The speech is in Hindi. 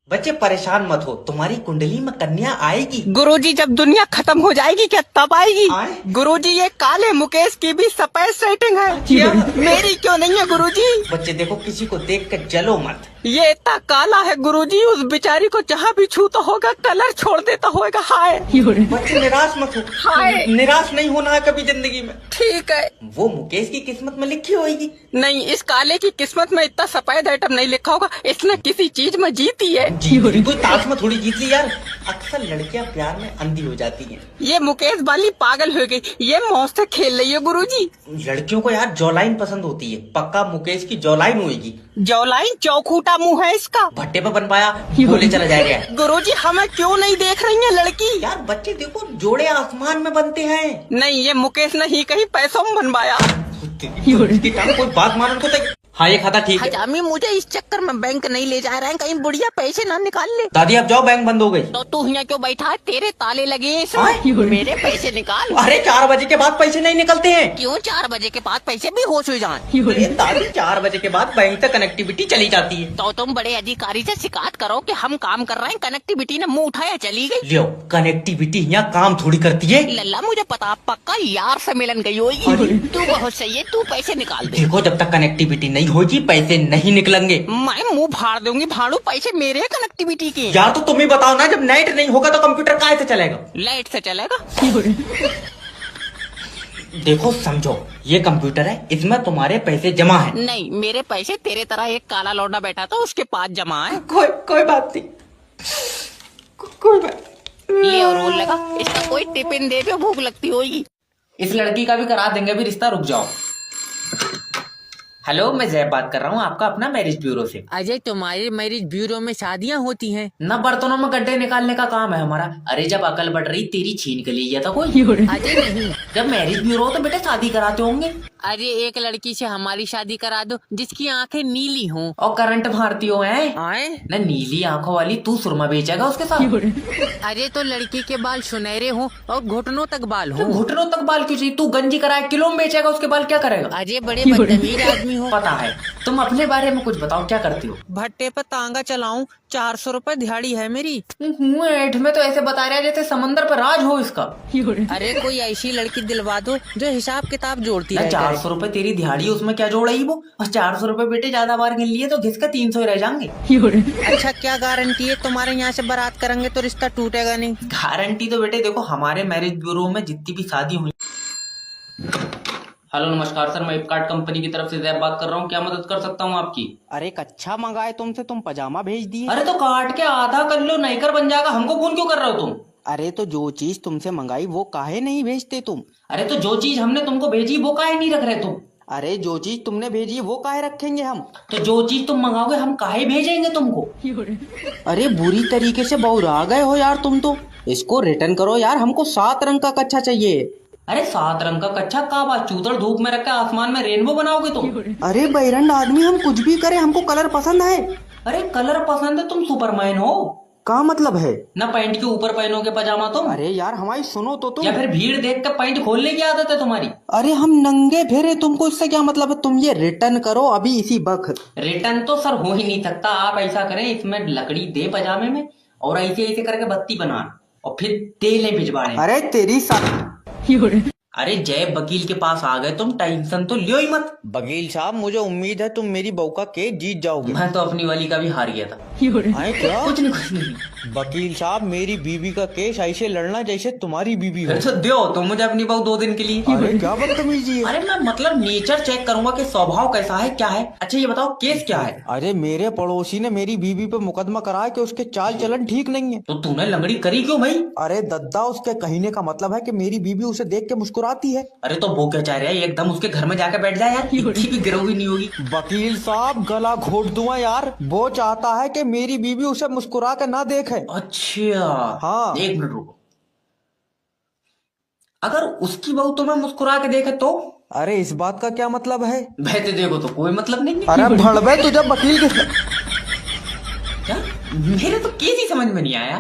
बच्चे परेशान मत हो, तुम्हारी कुंडली में कन्या आएगी। गुरुजी जब दुनिया खत्म हो जाएगी क्या तब आएगी? आए? गुरुजी ये काले मुकेश की भी सफेद सेटिंग है, क्या? मेरी क्यों नहीं है गुरुजी? बच्चे देखो, किसी को देख कर जलो मत। ये इतना काला है गुरुजी, उस बेचारी को जहाँ भी छूता होगा कलर छोड़ देता होगा। हाय बच्चे निराश मत हो, हाय। निराश नहीं होना है कभी जिंदगी में। ठीक है। वो मुकेश की किस्मत में लिखी होगी। नहीं, इस काले की किस्मत में इतना सफेद आइटम नहीं लिखा होगा, इसने किसी चीज में जीती है। जीती कोई ताश में थोड़ी जीत ली यार। अक्सर लड़कियां प्यार में अंधी हो जाती हैं। ये मुकेश वाली पागल हो गई, ये मौज से खेल रही है गुरुजी। लड़कियों को यार जॉलाइन पसंद होती है, पक्का मुकेश की जॉलाइन होगी। जौलाइन चौखूटा मुंह है इसका, भट्टे पे बन पाया बोले चला जाएगा। गुरुजी हमें क्यों नहीं देख रही है लड़की? यार बच्चे देखो, जोड़े आसमान में बनते हैं। नहीं, ये मुकेश ने ही कहीं पैसों में बनवाया। कोई बात मानने को तैयार। हाँ, ये खाता ठीक है। हजामी मुझे इस चक्कर में बैंक नहीं ले जा रहे हैं, कहीं बुढ़िया पैसे ना निकाल ले। दादी अब जाओ, बैंक बंद हो गई। तो तू यहाँ क्यों बैठा है? तेरे ताले लगे हैं इसमें, मेरे पैसे निकाल। अरे 4 बजे के बाद पैसे नहीं निकलते हैं। क्यों 4 बजे के बाद पैसे भी होश हो जाए? अरे दादी 4 बजे के बाद बैंक तक कनेक्टिविटी चली जाती है। तो तुम बड़े अधिकारी से शिकायत करो कि हम काम कर रहे हैं, कनेक्टिविटी ने मुंह उठाया चली गई। लियो, कनेक्टिविटी यहाँ काम थोड़ी करती है। लल्ला मुझे पता, पक्का यार से मिलन गई होगी। तू बहुत सही है, तू पैसे निकाल दे। देखो, जब तक कनेक्टिविटी नहीं होगी पैसे नहीं निकलेंगे। मैं मुंह फाड़ दूंगी भाड़ू, पैसे मेरे कनेक्टिविटी के। यार तो तुम ही बताओ ना, जब नेट नहीं होगा तो कंप्यूटर काहे से चलेगा? लाइट से चलेगा। देखो समझो, ये कंप्यूटर है, इसमें तुम्हारे पैसे जमा है। नहीं, मेरे पैसे तेरे तरह एक काला लौंडा बैठा था उसके पास जमा है। कोई बात नहीं, कोई बात। ले और रोल लगा, इसका कोई टिफिन दे दो, भूख लगती होगी। इस लड़की का भी करा देंगे भी रिश्ता, रुक जाओ। हेलो, मैं जैब बात कर रहा हूँ, आपका अपना मैरिज ब्यूरो से। अजय, तुम्हारे मैरिज ब्यूरो में शादियाँ होती हैं? न बर्तनों में गड्ढे निकालने का काम है हमारा। अरे जब अकल बढ़ रही तेरी छीन के लिए था कोई। अजय नहीं। जब मैरिज ब्यूरो हो तो बेटे शादी कराते होंगे। अरे एक लड़की से हमारी शादी करा दो जिसकी आंखें नीली हों और करंट मारती हो हैं। आए न नीली आंखों वाली तू सुरमा बेचेगा उसके साथ। अरे तो लड़की के बाल सुनहरे हों और घुटनों तक बाल तो हों। घुटनों तक बाल क्यों चाहिए? तू गंजी कराए किलो में बेचेगा, उसके बाल क्या करेगा? अजय बड़े बदतमीज आदमी हो। पता है। तुम अपने बारे में कुछ बताओ, क्या करती हो? भट्टे पर तांगा चलाऊं, 400 रुपए दिहाड़ी है मेरी। ऐठ में तो ऐसे बता रहा है जैसे समंदर पर राज हो इसका। अरे कोई ऐसी लड़की दिलवा दो जो हिसाब किताब जोड़ती है। 400 रुपए तेरी दिहाड़ी, उसमें क्या जोड़ रही वो? बस 400 रुपए बेटे ज्यादा बार गिन लिए तो घिस के 300 ही रह जाएंगे। अच्छा, क्या गारंटी है तुम्हारे यहाँ से बारात करेंगे तो रिश्ता टूटेगा नहीं? गारंटी तो बेटे देखो, हमारे मैरिज ब्यूरो में जितनी भी शादी हुई। हेलो नमस्कार सर, मैं फ्लिपकार्ट कंपनी की तरफ से जैब बात कर रहा हूँ, क्या मदद कर सकता हूँ आपकी? अरे कच्छा मंगाए तुमसे, तुम पजामा भेज दिए। अरे तो काट के आधा कर लो, नहीं कर बन जाएगा। हमको फोन क्यों कर रहे हो तुम? अरे तो जो चीज तुमसे मंगाई वो काहे नहीं भेजते तुम? अरे तो जो चीज हमने तुमको भेजी वो काहे नहीं रख रहे तुम? अरे जो चीज तुमने भेजी वो काहे रखेंगे हम? तो जो चीज तुम मंगाओगे हम काहे भेजेंगे तुमको? अरे बुरी तरीके से बहुरा गए हो यार तुम तो। इसको रिटर्न करो यार, हमको 7 रंग का कच्छा चाहिए। अरे 7 रंग का कच्छा का बात? चूतड़ धूप में रख के आसमान में रेनबो बनाओगे तुम? अरे बैरंड आदमी, हम कुछ भी करें, हमको कलर पसंद है। अरे कलर पसंद है? तुम सुपरमैन हो? का मतलब है? ना पैंट के ऊपर पहनोगे पजामा तुम? अरे यार हमारी सुनो तो तुम। या फिर भीड़ देख कर पैंट खोलने की आदत है तुम्हारी? अरे हम नंगे फिरे, तुमको इससे क्या मतलब है? तुम ये रिटर्न करो अभी इसी वक्त। रिटर्न तो सर हो ही नहीं सकता। आप ऐसा करें, इसमें लकड़ी दे पजामे में और ऐसे ऐसे करके बत्ती बना और फिर तेल भिजवाने। अरे तेरी अरे जय वकील के पास आ गए तुम, टेंशन तो लियो ही मत। वकील साहब, मुझे उम्मीद है तुम मेरी बहू का केस जीत जाओगे। मैं तो अपनी वाली का भी हार गया था। आए क्या? कुछ नहीं। वकील साहब, मेरी बीवी का केस ऐसे लड़ना जैसे तुम्हारी बीवी हो। अच्छा दो तो मुझे अपनी बहू 2 दिन के लिए। अरे क्या बदतमीजी है? अरे मैं मतलब नेचर चेक करूंगा कि स्वभाव कैसा है, क्या है। अच्छा ये बताओ केस क्या है? अरे मेरे पड़ोसी ने मेरी बीवी पे मुकदमा कराया कि उसके चाल चलन ठीक नहीं है। तो तूने लंगड़ी करी क्यों भाई? अरे दद्दा, उसके कहने का मतलब है कि मेरी बीवी उसे देख के मुस्कुराती है। अरे तो वो क्या चाह रहा है, एकदम उसके घर में जाकर बैठ जाए यार, इतनी भी गिरोगी नहीं होगी। वकील साहब, गला घोट दूंगा यार। वो चाहता है कि मेरी बीवी उसे मुस्कुरा के ना देखे। अच्छा हाँ। 1 मिनट रुको। अगर उसकी बहू तुम्हें मुस्कुरा के देखे तो? अरे इस बात का क्या मतलब है? बहते देखो तो कोई मतलब नहीं है। अरे भड़वे, तुझे वकील के क्या? मेरे तो केस ही समझ में नहीं आया।